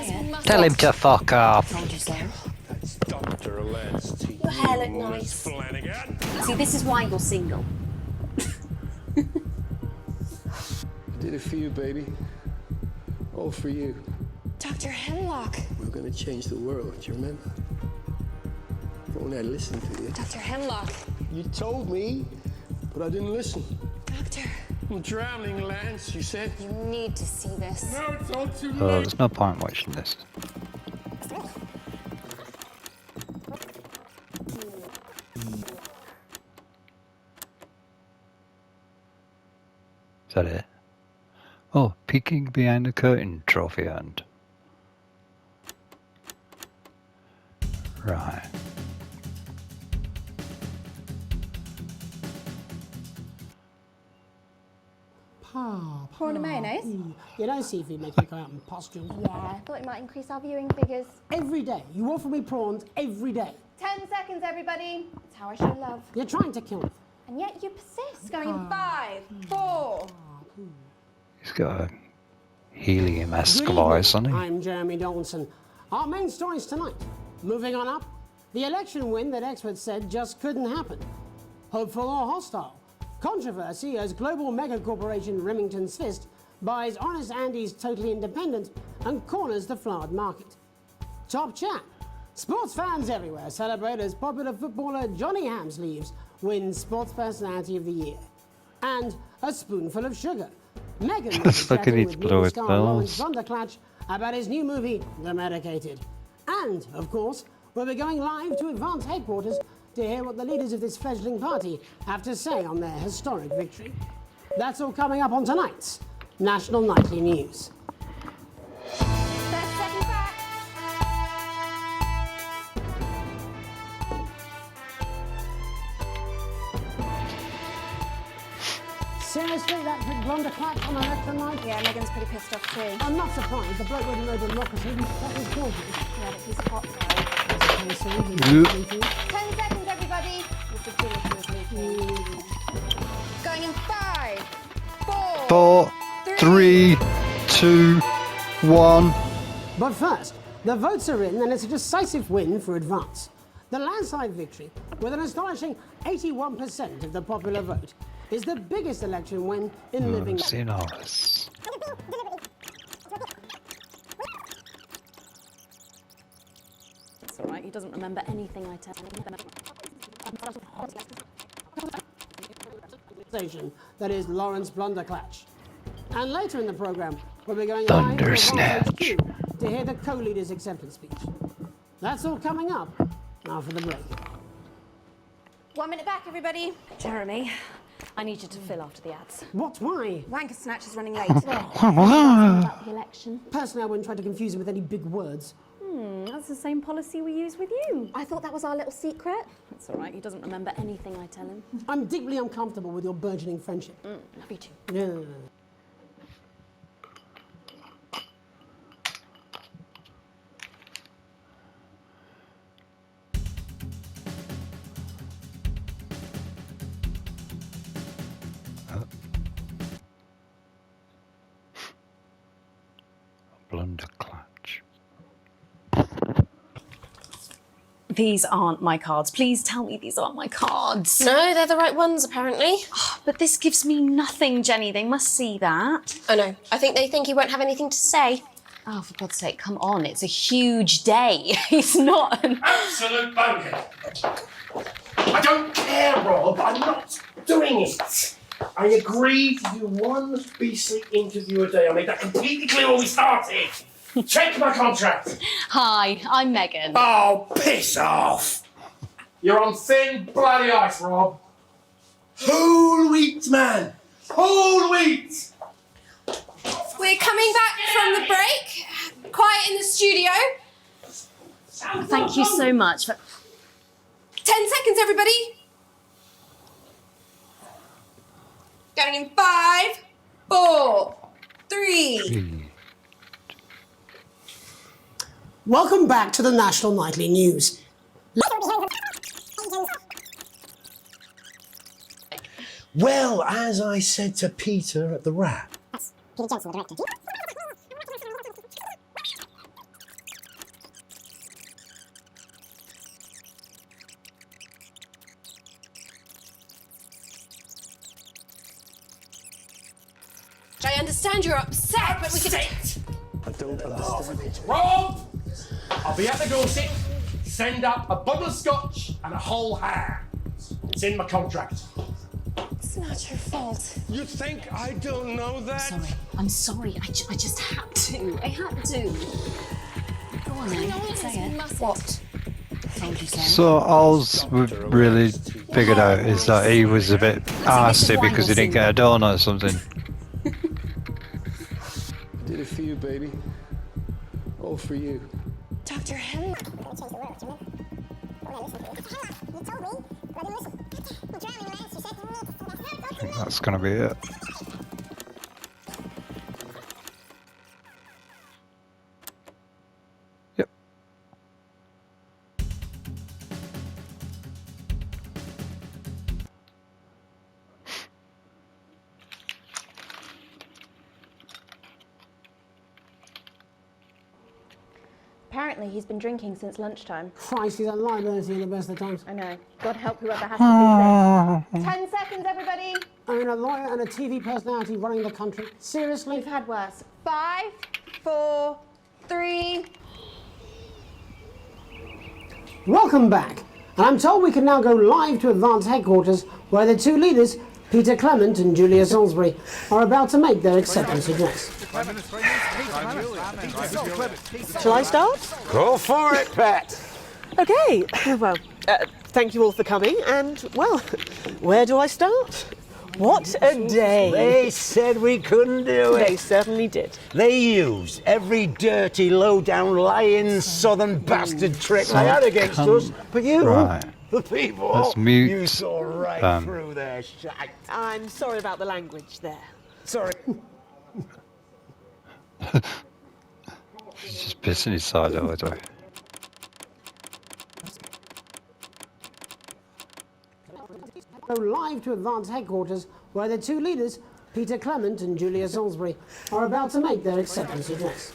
Tell him to fuck off. That's Dr. Alain's teeth. Your hair looked nice. See, this is why you're single. I did it for you, baby. All for you. Dr. Hemlock. We're gonna change the world, do you remember? If only I listened to you. Dr. Hemlock. You told me, but I didn't listen. Doctor. I'm drowning, Lance, you said. You need to see this. No, it's all too late. Oh, there's no point watching this. Is that it? Oh, peeking behind the curtain, trophy earned. Right. Prawn and mayonnaise? You know, seafood make you go out in pustules. Yeah, I thought it might increase our viewing figures. Every day. You offer me prawns every day. 10 seconds, everybody. That's how I show love. You're trying to kill me. And yet you persist. Going in 5, 4. He's got a helium-esque voice, hasn't he? I'm Jeremy Donaldson. Our main stories tonight. Moving on up, the election win that experts said just couldn't happen. Hopeful or hostile? Controversy as global mega corporation Remington's Fist buys Honest Andy's Totally Independent and corners the flowered market. Top chat. Sports fans everywhere celebrate as popular footballer Johnny Hamsleeves wins Sports Personality of the Year. And a spoonful of sugar. Megan was Look at chatting these with blue movie star Lawrence bells. Blunderclatch about his new movie, The Medicated. And, of course, we'll be going live to Advance headquarters to hear what the leaders of this fledgling party have to say on their historic victory. That's all coming up on tonight's National Nightly News. Seriously, that big Blunderclatch on election night? Yeah, Megan's pretty pissed off too. I'm not surprised. The bloke wouldn't know democracy. He's killed me. Yeah, but he's hot though. 10 seconds, everybody. Going in 5, 4, 4, 3, 2, 1. But first, The votes are in, and it's a decisive win for Advance. The landslide victory, with an astonishing 81% of the popular vote, is the biggest election win in living. I've seen all this. It's all right. He doesn't remember anything I tell him. That is Lawrence Blunderclatch. And later in the programme, we'll be going Thundersnatch to hear the co-leader's acceptance speech. That's all coming up after the break. 1 minute back, everybody. Jeremy, I need you to fill after the ads. What? Why? Wanker Snatch is running late. About the election. Personally, I wouldn't try to confuse him with any big words. That's the same policy we use with you. I thought that was our little secret. It's all right. He doesn't remember anything I tell him. I'm deeply uncomfortable with your burgeoning friendship. Love you too. Yeah. Blunderclatch. These aren't my cards. Please tell me these aren't my cards. No, they're the right ones, apparently. But this gives me nothing, Jenny. They must see that. Oh, no. I think they think he won't have anything to say. Oh, for God's sake, come on. It's a huge day. He's not an... Absolute bonehead. I don't care, Rob. I'm not doing it. I agreed to do one beastly interview a day. I made that completely clear when we started. Check my contract. Hi, I'm Megan. Oh, piss off. You're on thin bloody ice, Rob. Whole wheat, man. Whole wheat. We're coming back from the break. Quiet in the studio. Thank you so much for... 10 seconds, everybody. Going in 5, 4, 3. Welcome back to the National Nightly News. Well, as I said to Peter at the wrap. That's Peter Jensen, the director. I understand you're upset, but we can... I don't understand. Rob! I'll be at the Dorset. Send up a bottle of scotch and a whole ham. It's in my contract. It's not your fault. You think I don't know that? I'm sorry. I just had to. I had to. Go on then. Say it. What? Told you so. So all's we've really figured out is that he was a bit arsey because he didn't get a donut or something. Did it for you, baby. All for you. Dr. Henry. I think that's gonna be it. Yep. Apparently, he's been drinking since lunchtime. Christ, he's at liability in the best of times. I know. God help whoever has to do this. 10 seconds, everybody. I mean, a lawyer and a TV personality running the country. Seriously? We've had worse. 5, 4, 3. Welcome back. And I'm told we can now go live to Advance headquarters, where the two leaders, Peter Clement and Julia Salisbury, are about to make their acceptance address. Shall I start? Go for it, Pat. Okay, well, thank you all for coming, and, well, where do I start? What a day! They said we couldn't do it. They certainly did. They used every dirty, low-down, lying, southern bastard trick they had against us. But you, the people, Let's mute you saw right through their shite. I'm sorry about the language there. Sorry. He's just pissing his side out, way. Go live to Advance headquarters, where the two leaders, Peter Clement and Julia Salisbury, are about to make their acceptance address.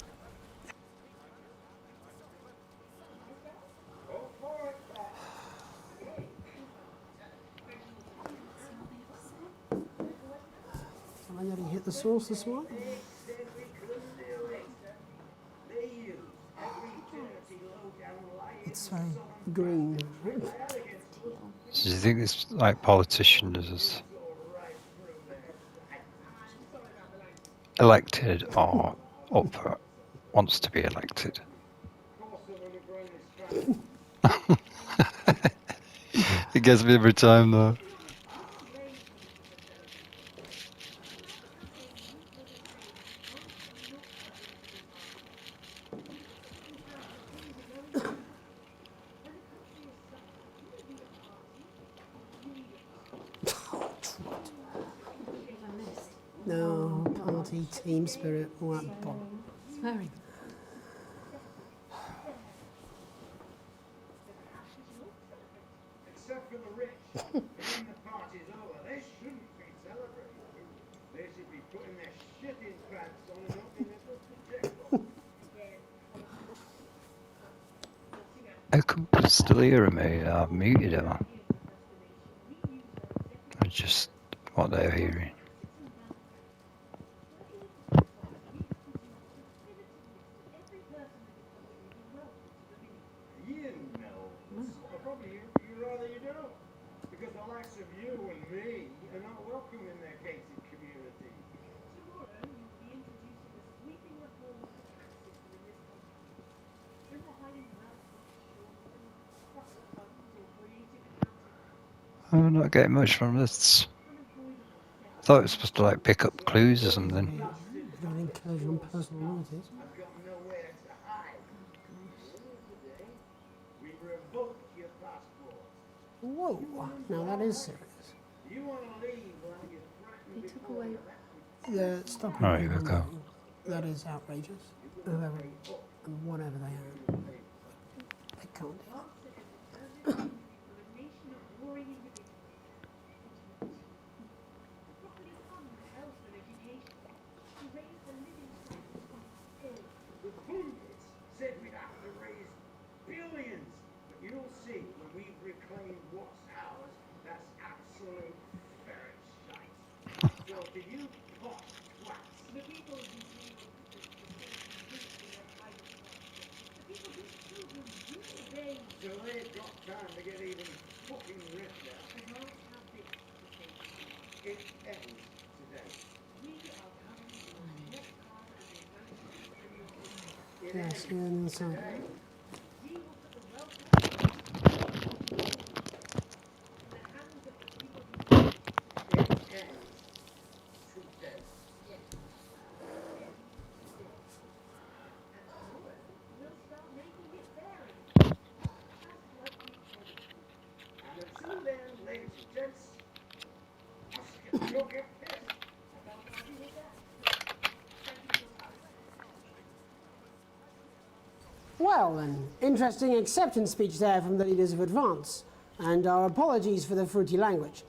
that he hit the source this morning. It's very green. So do you think this like politician is elected or up for, wants to be elected? It gets me every time though. No, party, team spirit, all that bomb. Very. Except for the rich, when the party's over, they shouldn't be celebrating. They should be putting their shit in pants on and not in their project. How come you still hearing me? I've muted him. It's just what they're hearing. I'm not getting much from this. I thought it was supposed to like pick up clues or something. Don't encourage on personal relatives. Whoa, now that is serious. They took away. Yeah, stop it. Oh, here we go. That is outrageous. Whoever and whatever they own. They can't do that. Said we'd have to raise billions, but you'll see when we've reclaimed what's ours, that's absolute ferret shite. So to you pot twats, the people so they've got time to get even fucking richer. It ends today. Yes, yeah, and inside. Well, an interesting acceptance speech there from the leaders of Advance, and our apologies for the fruity language.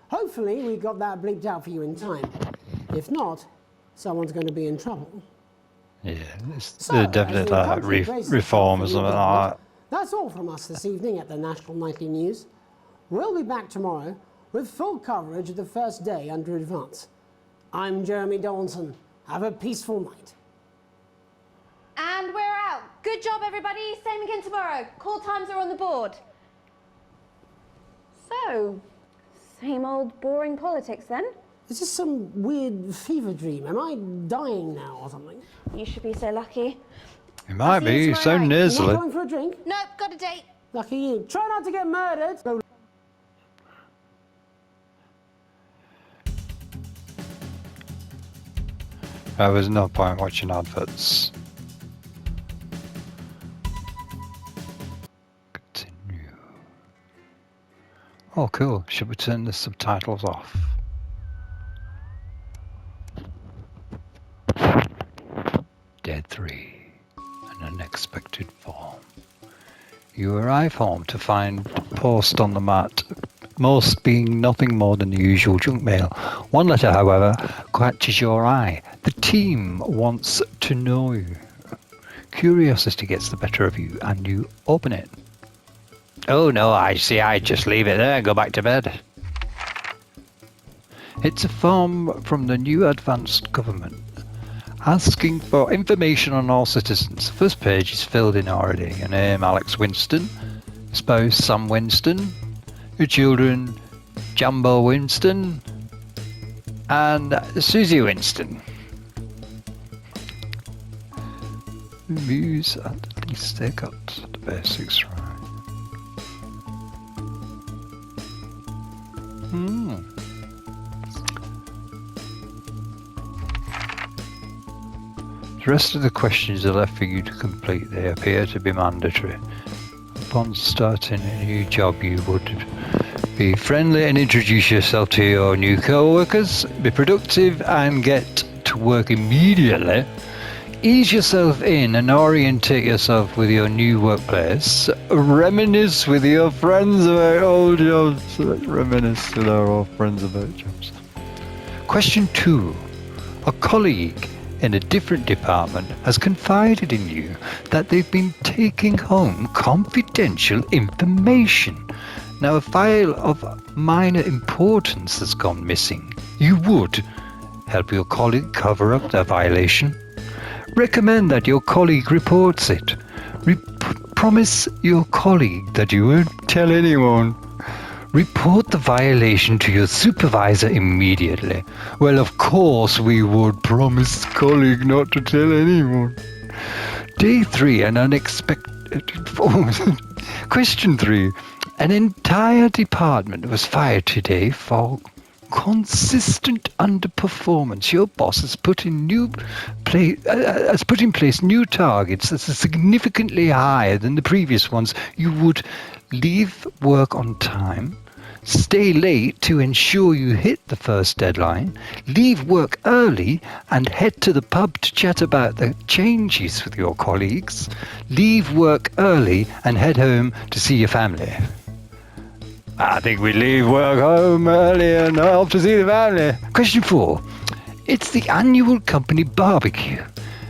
Hopefully we got that bleeped out for you in time. If not, someone's going to be in trouble. Yeah, So, they're definitely as the like country braces reform or itself for something new like government, that's all from us this evening at the National Nightly News. We'll be back tomorrow with full coverage of the first day under Advance. I'm Jeremy Donaldson. Have a peaceful night. And we're out. Good job, everybody. Same again tomorrow. Call times are on the board. So, same old boring politics then? Is this some weird fever dream? Am I dying now or something? You should be so lucky. It might be. You sound You nasally. going for a drink? Nope, got a date. Lucky you. Try not to get murdered. There was no point watching adverts. Continue. Oh, cool. Should we turn the subtitles off? Dead 3. An unexpected form. You arrive home to find post on the mat, most being nothing more than the usual junk mail. One letter, however, catches your eye. The team wants to know you. Curiosity gets the better of you, and you open it. Oh no, I see, I just leave it there and go back to bed. It's a form from the new advanced government asking for information on all citizens. The first page is filled in already. Your name, Alex Winston. Spouse, Sam Winston. Your children, Jumbo Winston and Susie Winston. Views, at least they got the basics right. The rest of the questions are left for you to complete. They appear to be mandatory. Upon starting a new job, you would be friendly and introduce yourself to your new co-workers. Be productive and get to work immediately. Ease yourself in and orientate yourself with your new workplace. Reminisce with your friends about old jobs. Reminisce with our old friends about jobs. Question 2. A colleague in a different department has confided in you that they've been taking home confidential information. Now, a file of minor importance has gone missing. You would help your colleague cover up the violation. Recommend that your colleague reports it. Promise your colleague that you won't tell anyone. Report the violation to your supervisor immediately. Well, of course we would promise colleague not to tell anyone. Day 3, an unexpected... Question 3. An entire department was fired today for consistent underperformance. Your boss has put in place new targets that are significantly higher than the previous ones. You would leave work on time, stay late to ensure you hit the first deadline, leave work early and head to the pub to chat about the changes with your colleagues, leave work early and head home to see your family. I think we leave work home early and off to see the family. Question 4. It's the annual company barbecue,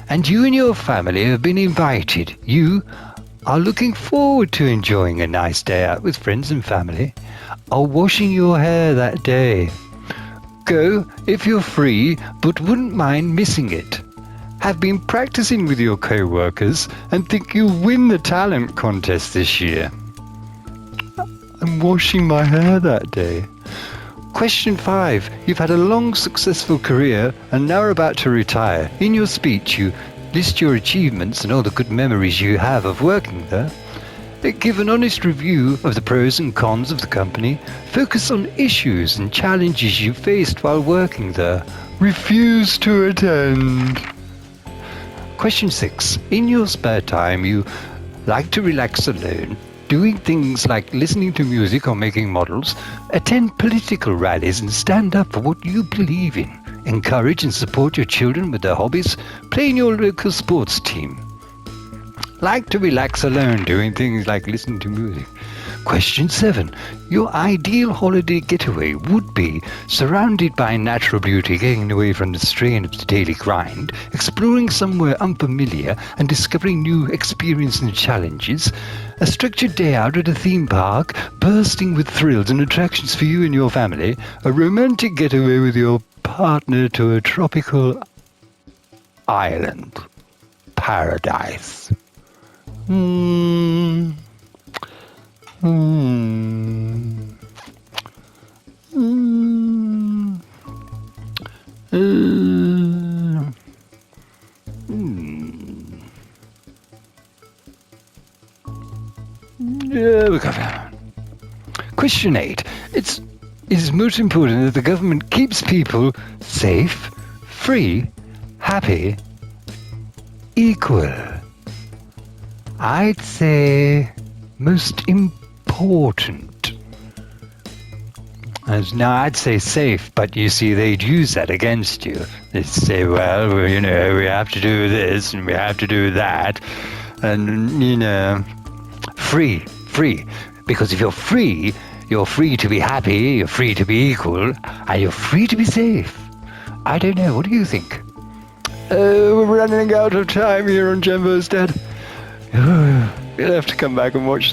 and you and your family have been invited. You are looking forward to enjoying a nice day out with friends and family, or washing your hair that day. Go if you're free, but wouldn't mind missing it. Have been practicing with your co-workers and think you'll win the talent contest this year. I'm washing my hair that day. Question 5. You've had a long, successful career and now are about to retire. In your speech, you list your achievements and all the good memories you have of working there. Give an honest review of the pros and cons of the company. Focus on issues and challenges you faced while working there. Refuse to attend. Question 6. In your spare time, you like to relax alone, doing things like listening to music or making models, attend political rallies and stand up for what you believe in. Encourage and support your children with their hobbies. Play in your local sports team. Like to relax alone, doing things like listening to music. Question 7. Your ideal holiday getaway would be surrounded by natural beauty, getting away from the strain of the daily grind, exploring somewhere unfamiliar and discovering new experiences and challenges. A structured day out at a theme park, bursting with thrills and attractions for you and your family. A romantic getaway with your partner to a tropical island. Paradise. Yeah, we got that. Question 8. It is most important that the government keeps people safe, free, happy, equal. I'd say most important. Now, I'd say safe, but you see, they'd use that against you. They'd say, well, we have to do this and we have to do that. And, free. Because if you're free to be happy, you're free to be equal, and you're free to be safe. I don't know, what do you think? We're running out of time here on Jumbo's Dad. You'll have to come back and watch